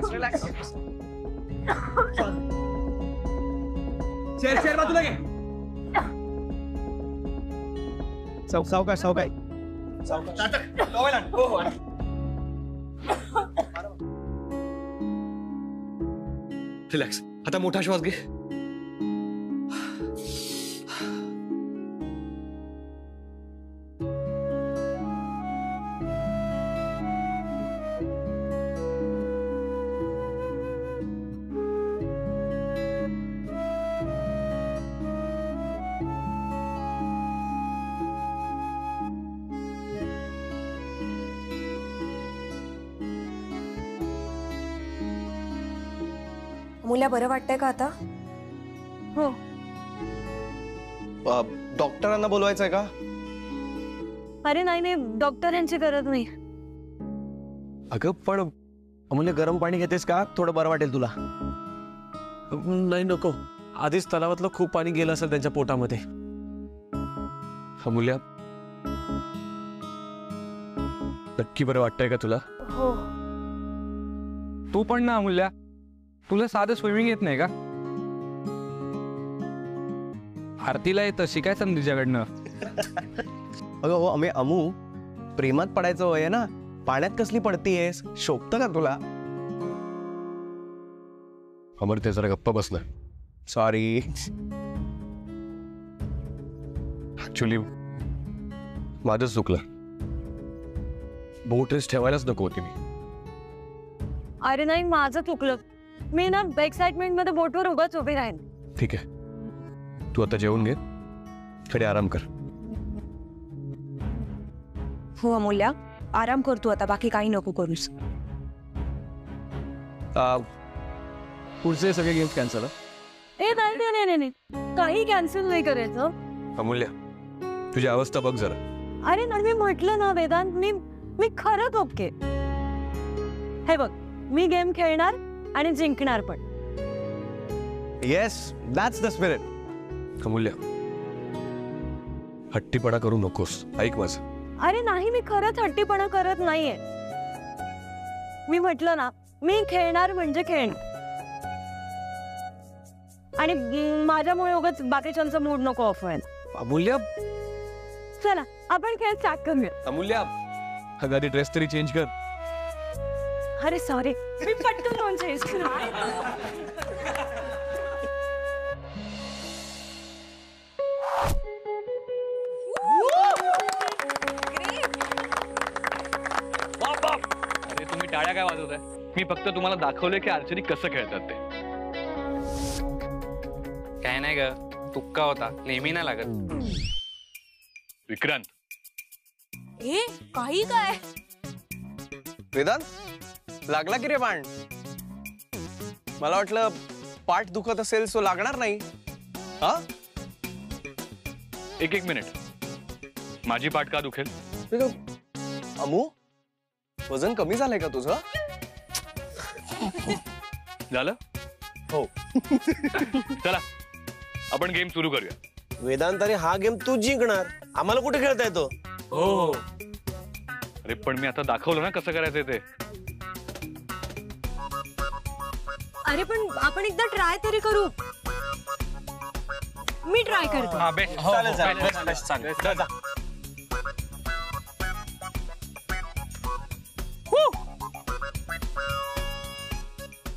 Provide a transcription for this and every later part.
Relax relax. Chair chair बाजूला घे. सावकाश सावकाश. रिलॅक्स. आता मोठा श्वास घे. मुला बरं वाटतंय का आता? हो. डॉक्टरांना बोलवायचंय का? अरे नाही नाही, डॉक्टरांची गरज नाही. अगं पण अमूल्य, गरम पाणी घेतेस का? थोडं बरं वाटेल तुला. नाही नको. आधीच तलावातलं खूप पाणी गेलं असेल त्यांच्या पोटामध्ये. अमूल्या, नक्की बरं वाटतंय का तुला? हो. तू पण ना अमूल्या, तुला साधं स्विमिंग येत नाही का? आरतीला येतं, शिकायचं ना तिच्याकडनं. अगं हो अमू, प्रेमात पडायचं वय आहे ना. पाण्यात कसली पडतीयस? शोभतं का तुला? अमर, ते जरा गप्पा बसणार. सॉरी. ऍक्च्युली माझंच चुकलं. बोट रेस ठेवायलाच नको होती मी. अरे नाही, माझं चुकलं. मी ना एक्साइटमेंट मध्ये बोटवर उगाच उभी राहीन. ठीक आहे, तू आता जेवून घे, थोडे आराम कर. हो अमूल्या, आराम करतो आता, बाकी काही नको करूस. पुढचे सगळे गेम्स कॅन्सल. ए नाही नाही नाही नाही, काही कॅन्सल नाही करायचं. अमूल्या, तुझी अवस्था बघ जरा. अरे नाही, मी म्हटलं ना वेदांत, मी खरंच ओके. हे बघ, मी गेम खेळणार आणि जिंकणार पण. Yes, that's the spirit. Amulya, हट्टीपणा करू नकोस, ऐक माझं. अरे नाही, मी खरंच हट्टीपणा करत नाहीये. मी म्हटलं ना, मी खेळणार म्हणजे खेळणार. आणि माझ्यामुळे उगाच बाकीच्यांचा मूड नको ऑफ व्हायला. अमूल्या, चला आपण खेळ स्टार्ट करूया. अमूल्या, अगं ती ड्रेस तरी चेंज कर. अरे सॉरी, मी पटकन जाऊन चेंज करणार. अरे तुम्ही टाळ्या काय वाजवताय? मी फक्त तुम्हाला दाखवले की आर्चरी कसं खेळतात ते. काय नाही ग, तुक्का होता, नेहमी नाही लागत. विक्रांत, ए काही काय? वेदांत, लागला की रे बाण? मला वाटलं पाठ दुखत असेल सो लागणार नाही. हा, एक मिनिट. माझी पाठ का दुखेल? अमू, वजन कमी झालंय का तुझं? झालं? हो. चला आपण गेम सुरू करूया. वेदांताने हा गेम तू जिंकणार, आम्हाला कुठे खेळता येतो? हो. अरे पण मी आता दाखवलं ना कसं करायचं ते. अरे पण आपण एकदा ट्राय तरी करू. मी ट्राय करतो.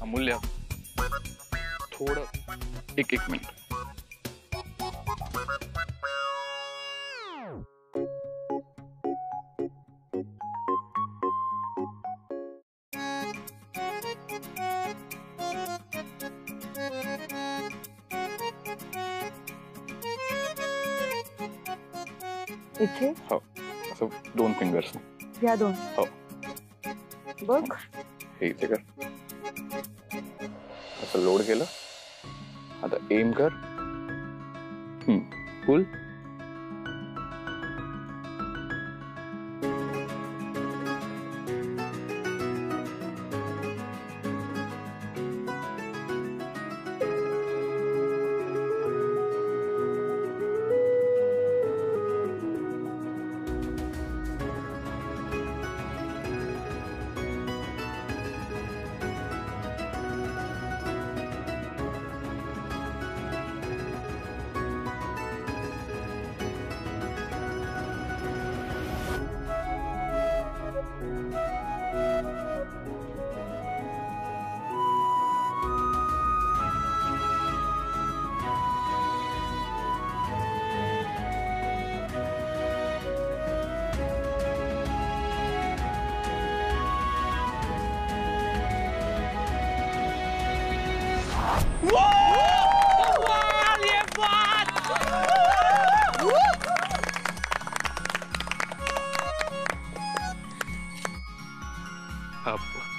अमूल्य, थोडं एक मिनिट. इथे हो, असं 2 फिंगर्स. या 2. हो. बघ, हे इथे कर. असं लोड केलं. आता एम कर. फुल.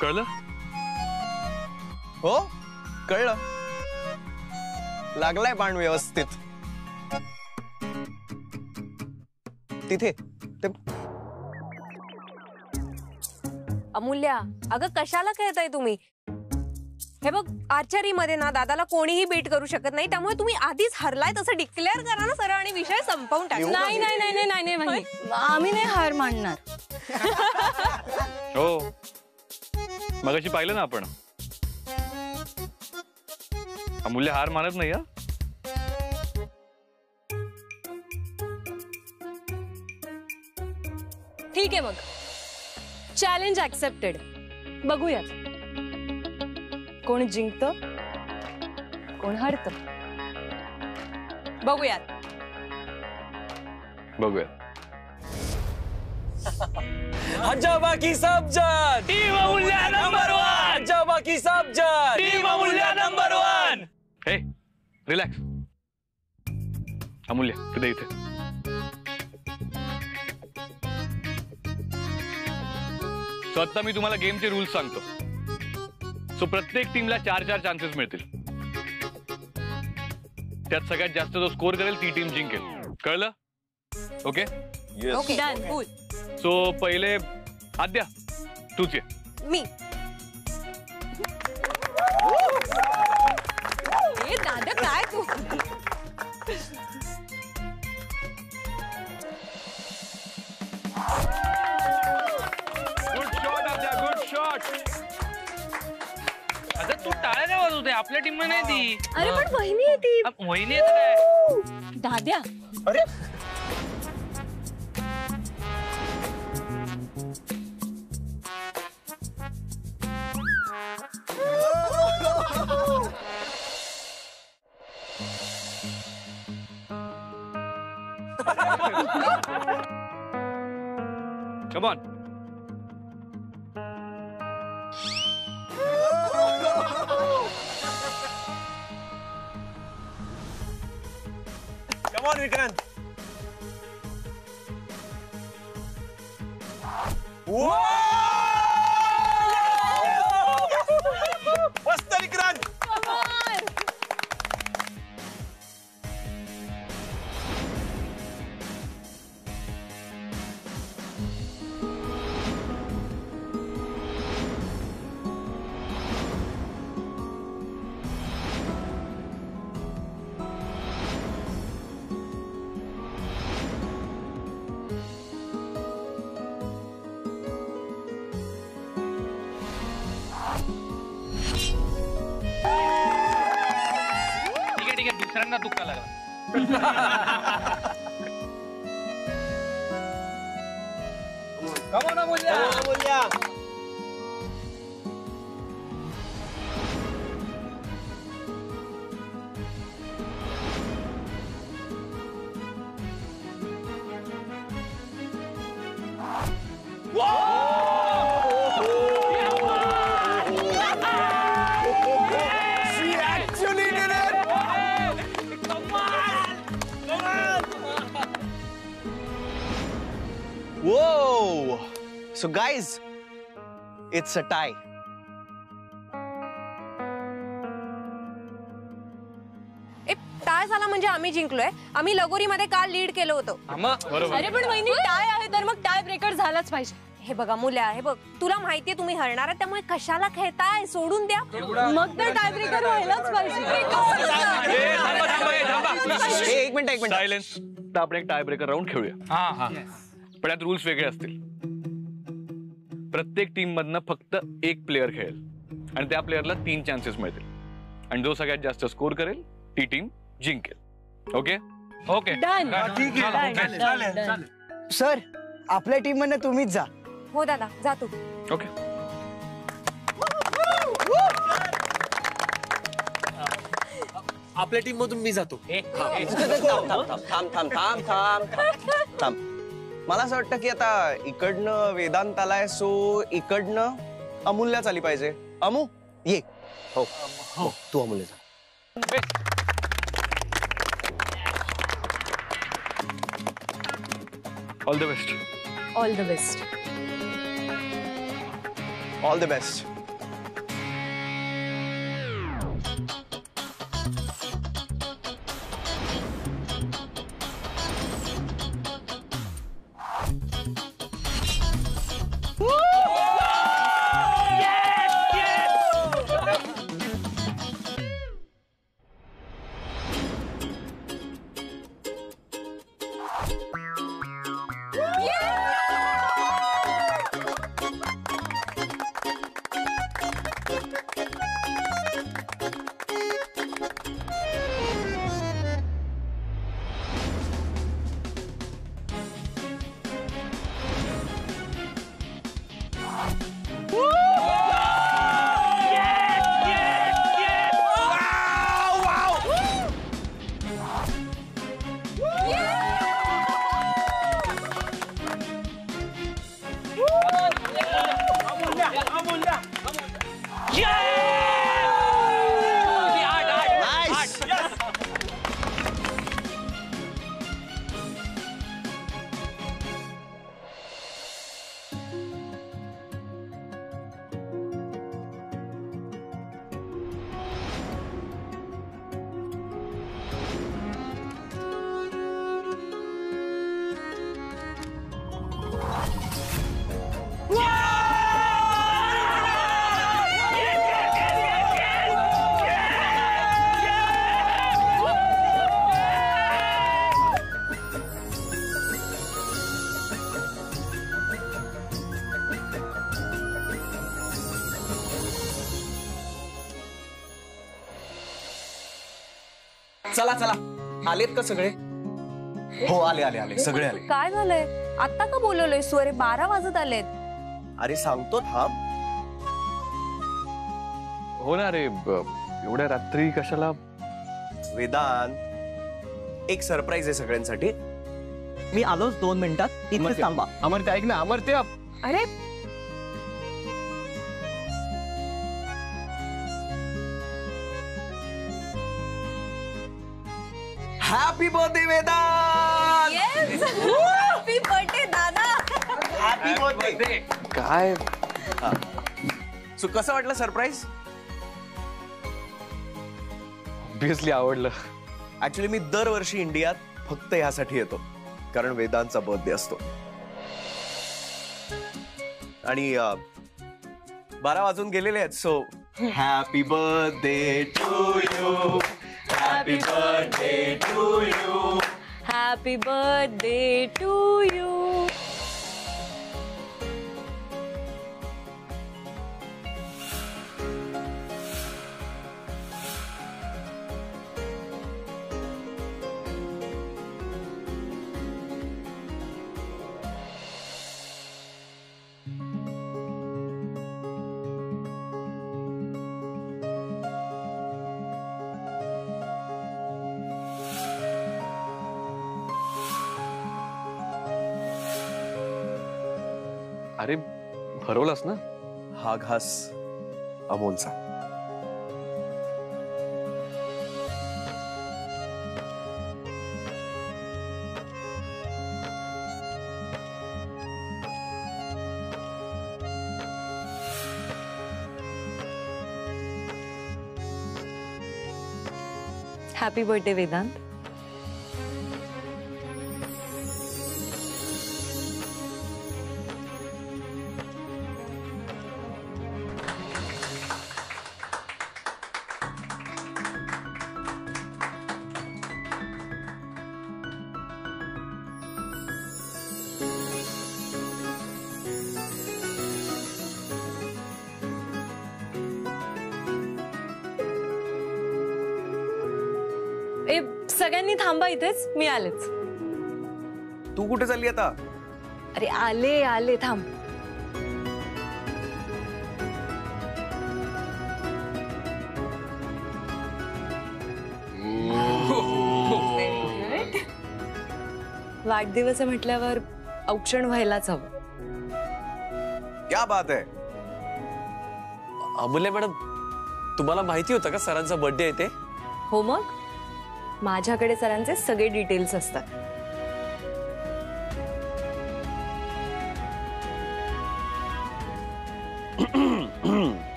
कळलं? हो कळलं. लागलाय बाण व्यवस्थित. तिथे ते अमूल्या, अगं कशाला खेळताय तुम्ही? हे बघ, आर्चरी मध्ये ना दादाला कोणीही बीट करू शकत नाही, त्यामुळे तुम्ही आधीच हरलाय तसं डिक्लेअर करा ना सरळ आणि विषय संपवून टाका. नाही नाही नाही नाही नाही नाही आम्ही नाही हार मानणार. हो, मगाशी पाहिलं ना आपण, अमूल्य हार मानत नाही. हा ठीक आहे मग, चॅलेंज ऍक्सेप्टेड. बघूयात कोण जिंकतं कोण हरतं. बघूयात. बघूया. अच्छा बाकी सब जण टीम अमूल्य नंबर 1. अच्छा बाकी सब जण टीम अमूल्य नंबर 1. हे रिलॅक्स. अमूल्य तिथे इथे. सो आता मी तुम्हाला गेमचे रूल्स सांगतो. सो प्रत्येक टीमला 4-4 चान्सेस मिळतील. त्यात सगळ्यात जास्त जो स्कोर करेल ती टीम जिंकेल. कळलं? Okay. Okay done. Cool. So पहिले आद्या तूच ये. मी ए दादा काय तू. गुड शॉट आद्या, गुड शॉट. आता तू टाळ्या नाही वाजवते, आपल्या टीम नाही ती. अरे पण वहिनी आहे ती. वहिनी येत काय? दाद्या अरे Come on. Come on Vikrant. मस्त विक्रांत. ठीक आहे दुसऱ्यांना दुःख लागला. Come on, अमूल्य. Amulya. She actually did it. Come on. Whoa! So guys, it's a tie. Tie झाला म्हणजे आम्ही जिंकलोय. आम्ही लगोरीमध्ये काल लीड केलं होतं. बरोबर. अरे पण वहिनी टाय आहे तर मग टाय ब्रेकर झालाच पाहिजे. हे बघा मुल्या, हे बघ, तुला माहितीये तुम्ही हरणार आहे, त्यामुळे कशाला खेळताय? सोडून द्या. मग तर टाय ब्रेकर व्हायलाच पाहिजे. एक मिनिट सायलेन्स. तर आपण एक टाय ब्रेकर राऊंड खेळूया. पण यात रूल्स वेगळे असतील. प्रत्येक टीम मधनं फक्त एक प्लेअर खेळेल आणि त्या प्लेअरला 3 चान्सेस मिळतील आणि जो सगळ्यात जास्त स्कोर करेल ती टीम जिंकेल. Okay okay. डन. सर आपल्या टीम मधनं तुम्हीच जा. हो दादा, जा तू. ओके. आपल्या टीम मधून मी जातो. थांब. मला असं वाटतं की आता इकडनं वेदांत आलाय, सो इकडनं अमूल्या आली पाहिजे. अमू ये. हो हो तू अमूल्य जा. All the best. All the best. All the best. चला चला, आलेत का सगळे? हो आले आले आले सगळे आले. काय झालंय? आता का बोलवलंय तू? अरे 12 वाजत आलेत. अरे सांगतो थांब. हो ना रे, एवढ्या रात्री कशाला? वेदांत, एक सरप्राईज आहे सगळ्यांसाठी. मी आलोच 2 मिनिटात, इथेच थांबा. अमर्त्य ऐक ना, अमर्त्य. अरे happy birthday Vedant. Happy birthday दादा. Happy birthday. काय? सो कसं वाटलं सरप्राईज? ऑब्विसली आवडलं. ऍक्च्युली मी दरवर्षी इंडियात फक्त ह्यासाठी येतो, कारण वेदांतचा बर्थडे असतो. आणि 12 वाजून गेलेले आहेत. So happy birthday to you. Happy birthday to you. Happy birthday to you. अरे भरवलास ना? हा घास अमोलचा. Happy birthday Vedant. ए सगळ्यांनी थांबा इथेच, मी आलेच. तू कुठे चालली आता? अरे आले आले, थांब. वाढदिवस म्हटल्यावर औक्षण व्हायलाच हवं. क्या बात आहे. अमूल्य मॅडम, तुम्हाला माहिती होतं का सरांचा बर्थडे आहे ते? हो मग, माझ्याकडे सरांचे सगळे डिटेल्स असतात.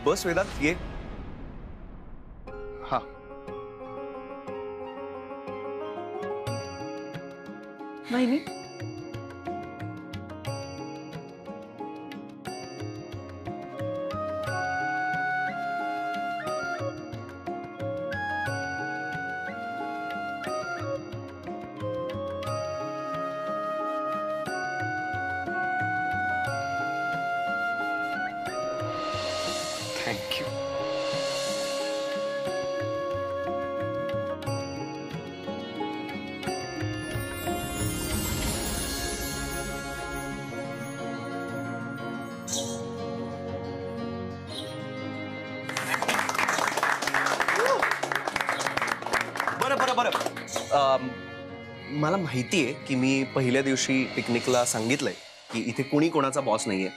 बस वेदांत ये. हा. वहिनी थँक्यू. बरं. मला माहिती आहे की मी पहिल्या दिवशी पिकनिकला सांगितलंय की इथे कुणी कोणाचा बॉस नाहीये.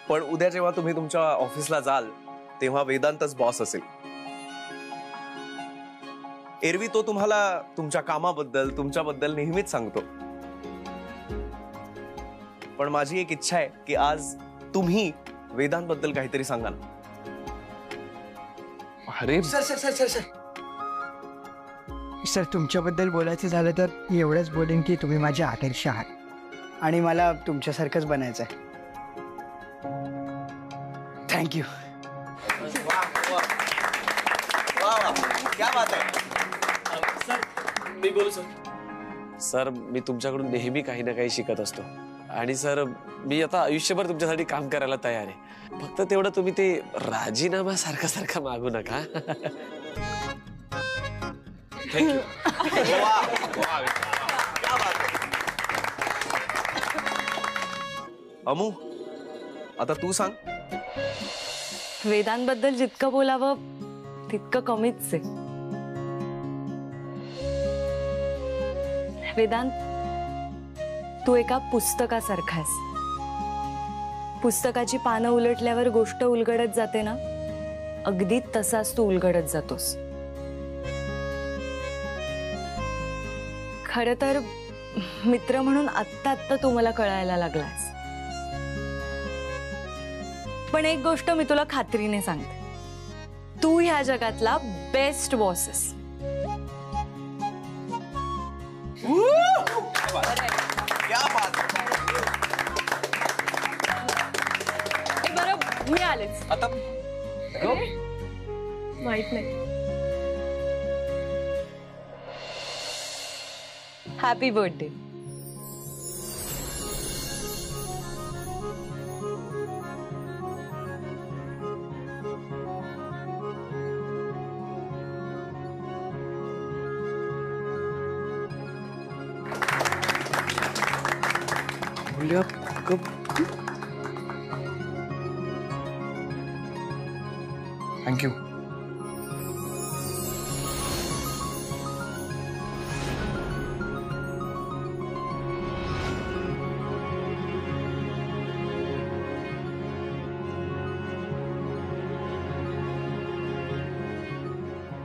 पण उद्या जेव्हा तुम्ही तुमच्या ऑफिसला जाल तेव्हा वेदांतच बॉस असेल. एरवी तो तुम्हाला तुमच्या कामाबद्दल तुमच्याबद्दल नेहमीच सांगतो. पण माझी एक इच्छा आहे की आज तुम्ही वेदांतबद्दल काहीतरी सांगाल. अरे सर तुमच्याबद्दल बोलायचं झालं तर मी एवढंच बोलेन की तुम्ही माझे आदर्श आहात आणि मला तुमच्यासारखंच बनायचं आहे. थँक्यू. मी बोलू सर, मी तुमच्याकडून नेहमी काही ना काही शिकत असतो आणि सर मी आता आयुष्यभर तुमच्यासाठी काम करायला तयार आहे. फक्त तेवढं तुम्ही ते राजीनामा सारखा मागू नका. थँक्यू. अमू आता तू सांग. वेदांबद्दल जितकं बोलावं तितकं कमीच आहे. वेदांत तू एका पुस्तकासारखा आहेस. पुस्तकाची पानं उलटल्यावर गोष्ट उलगडत जाते ना, अगदी तसाच तू उलगडत जातोस. खरं तर मित्र म्हणून आत्ता तू मला कळायला लागलास. पण एक गोष्ट मी तुला खात्रीने सांगते, तू ह्या जगातला बेस्ट बॉस आहेस. बरं मी आलेच आता माहित नाही. Happy birthday. थँक्यू.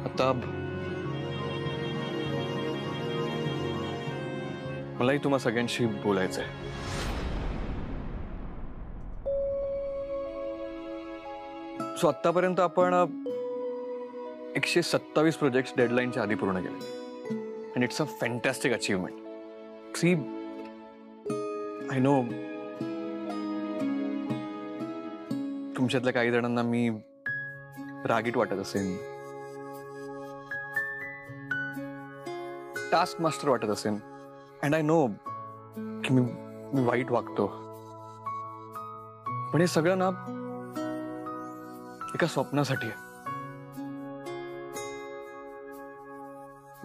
आता मलाही तुम्हा सगळ्यांशी बोलायचंय. सो आतापर्यंत आपण 127 प्रोजेक्ट्स डेडलाईनच्या आधी पूर्ण केले and it's a fantastic achievement. See I know तुमच्यातल्या काही जणांना मी रागीट वाटत असेल, टास्क मास्टर वाटत असेल, अँड आय नो की मी वाईट वागतो. पण हे सगळं ना एका स्वप्नासाठी आहे.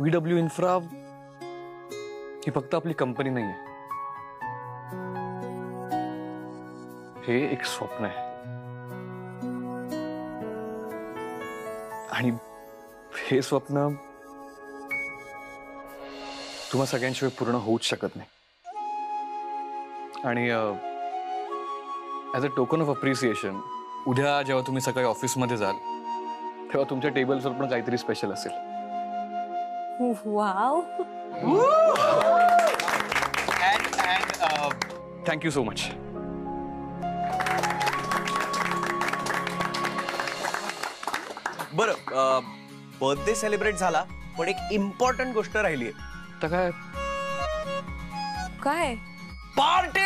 VW इन्फ्रा ही फक्त आपली कंपनी नाही आहे, हे एक स्वप्न आहे. आणि हे स्वप्न तुम्हा सगळ्यांशिवाय पूर्ण होऊच शकत नाही. आणि as a token of appreciation उद्या जेव्हा तुम्ही सकाळी ऑफिसमध्ये जाल तेव्हा तुमच्या टेबलवर पण काहीतरी स्पेशल असेल. वाव. Thank you so much. बरं, बर्थडे सेलिब्रेट झाला, पण एक इम्पॉर्टंट गोष्ट राहिली. तर काय काय पार्टी.